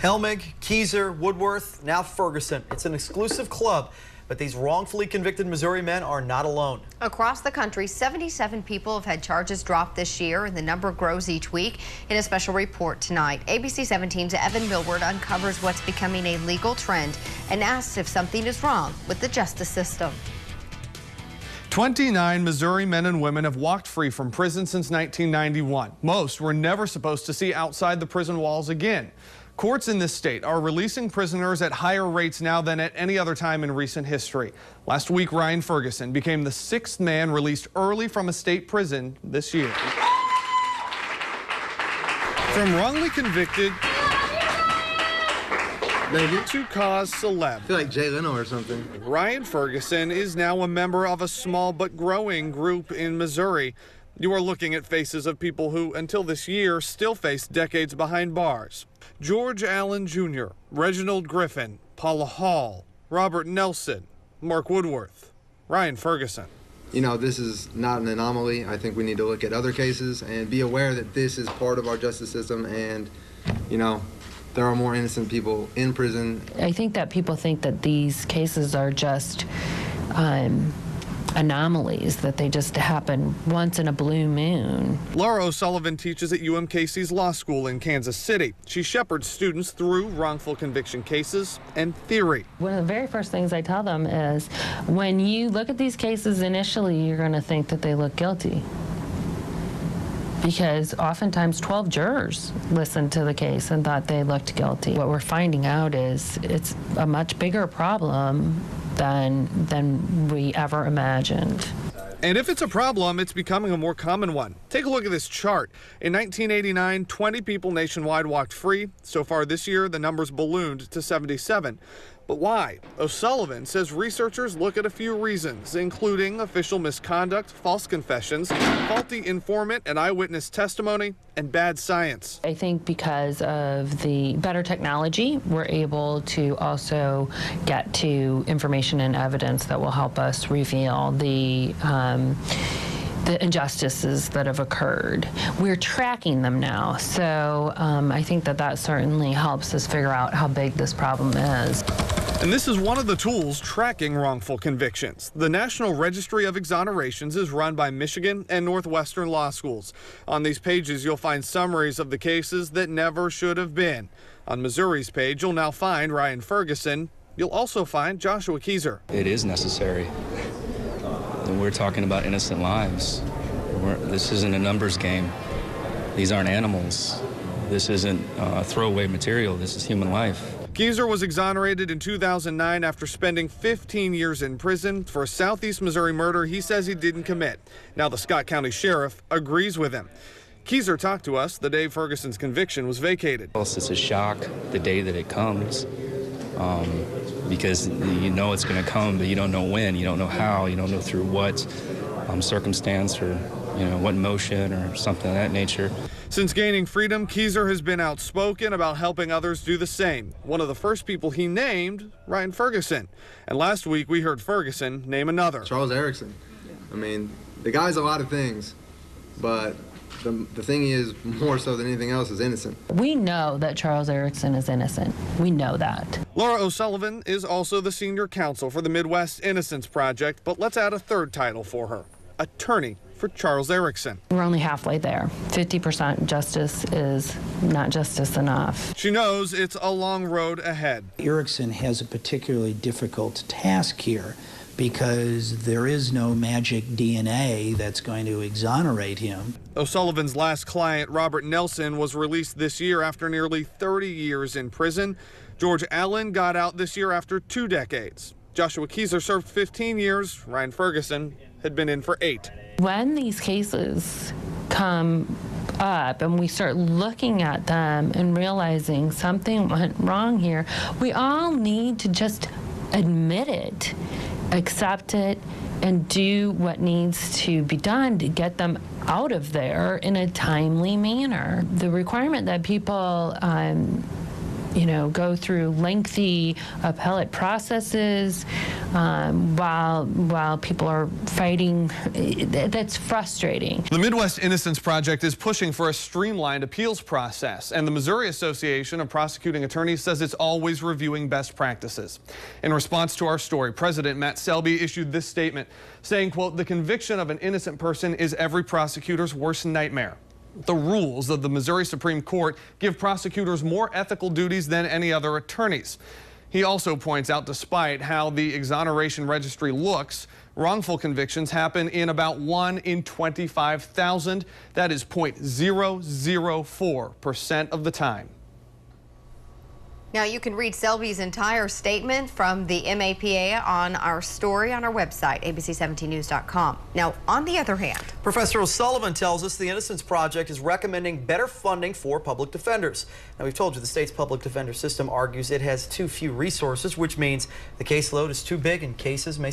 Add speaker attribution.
Speaker 1: Helmig, Keyser, Woodworth, now Ferguson. It's an exclusive club, but these wrongfully convicted Missouri men are not alone.
Speaker 2: Across the country, 77 people have had charges dropped this year, and the number grows each week. In a special report tonight, ABC 17's Evan Millward uncovers what's becoming a legal trend and asks if something is wrong with the justice system.
Speaker 3: 29 Missouri men and women have walked free from prison since 1991. Most were never supposed to see outside the prison walls again. Courts in this state are releasing prisoners at higher rates now than at any other time in recent history. Last week, Ryan Ferguson became the 6th man released early from a state prison this year. From wrongly convicted to cause celeb.
Speaker 4: I feel like Jay Leno or something.
Speaker 3: Ryan Ferguson is now a member of a small but growing group in Missouri. You are looking at faces of people who, until this year, still face decades behind bars. George Allen Jr., Reginald Griffin, Paula Hall, Robert Nelson, Mark Woodworth, Ryan Ferguson.
Speaker 4: You know, this is not an anomaly. I think we need to look at other cases and be aware that this is part of our justice system, and, you know, there are more innocent people in prison.
Speaker 5: I think that people think that these cases are just anomalies, that they just happen once in a blue moon.
Speaker 3: Laura O'Sullivan teaches at UMKC's law school in Kansas City. She shepherds students through wrongful conviction cases and theory.
Speaker 5: One of the very first things I tell them is, when you look at these cases initially, you're going to think that they look guilty. Because oftentimes 12 jurors listened to the case and thought they looked guilty. What we're finding out is it's a much bigger problem than we ever imagined.
Speaker 3: And if it's a problem, it's becoming a more common one. Take a look at this chart. In 1989, 20 people nationwide walked free. So far this year, the number's ballooned to 77. But why? O'Sullivan says researchers look at a few reasons, including official misconduct, false confessions, faulty informant and eyewitness testimony, and bad science.
Speaker 5: I think because of the better technology, we're able to also get to information and evidence that will help us reveal the injustices that have occurred. We're tracking them now, so I think that certainly helps us figure out how big this problem is.
Speaker 3: And this is one of the tools tracking wrongful convictions. The National Registry of Exonerations is run by Michigan and Northwestern law schools. On these pages, you'll find summaries of the cases that never should have been. On Missouri's page, you'll now find Ryan Ferguson. You'll also find Joshua Keyser.
Speaker 6: It is necessary. We're talking about innocent lives. This isn't a numbers game. These aren't animals. This isn't throwaway material. This is human life.
Speaker 3: Keyser was exonerated in 2009 after spending 15 years in prison for a Southeast Missouri murder he says he didn't commit. Now the Scott County Sheriff agrees with him. Keyser talked to us the day Ferguson's conviction was vacated.
Speaker 6: It's a shock the day that it comes, because you know it's going to come, but you don't know when, you don't know how, you don't know through what circumstance or what motion or something of that nature.
Speaker 3: Since gaining freedom, Keyser has been outspoken about helping others do the same. One of the first people he named, Ryan Ferguson. And last week we heard Ferguson name another.
Speaker 4: Charles Erickson. I mean, the guy's a lot of things, but the thing is, more so than anything else, is innocent.
Speaker 5: We know that Charles Erickson is innocent. We know that.
Speaker 3: Laura O'Sullivan is also the senior counsel for the Midwest Innocence Project, but let's add a third title for her, attorney for Charles Erickson.
Speaker 5: We're only halfway there. 50% justice is not justice enough.
Speaker 3: She knows it's a long road ahead.
Speaker 7: Erickson has a particularly difficult task here because there is no magic DNA that's going to exonerate him.
Speaker 3: O'Sullivan's last client, Robert Nelson, was released this year after nearly 30 years in prison. George Allen got out this year after 2 decades. Joshua Keyser served 15 years. Ryan Ferguson had been in for 8.
Speaker 5: When these cases come up and we start looking at them and realizing something went wrong here, we all need to just admit it, accept it, and do what needs to be done to get them out of there in a timely manner. The requirement that people go through lengthy appellate processes while people are fighting. That's frustrating.
Speaker 3: The Midwest Innocence Project is pushing for a streamlined appeals process, and the Missouri Association of Prosecuting Attorneys says it's always reviewing best practices. In response to our story, President Matt Selby issued this statement saying, quote, "The conviction of an innocent person is every prosecutor's worst nightmare. The rules of the Missouri Supreme Court give prosecutors more ethical duties than any other attorneys." He also points out, despite how the exoneration registry looks, wrongful convictions happen in about 1 in 25,000. That is 0.004% of the time.
Speaker 2: Now, you can read Selby's entire statement from the MAPA on our story on our website, abc17news.com. Now, on the other hand,
Speaker 1: Professor O'Sullivan tells us the Innocence Project is recommending better funding for public defenders. Now, we've told you the state's public defender system argues it has too few resources, which means the caseload is too big and cases may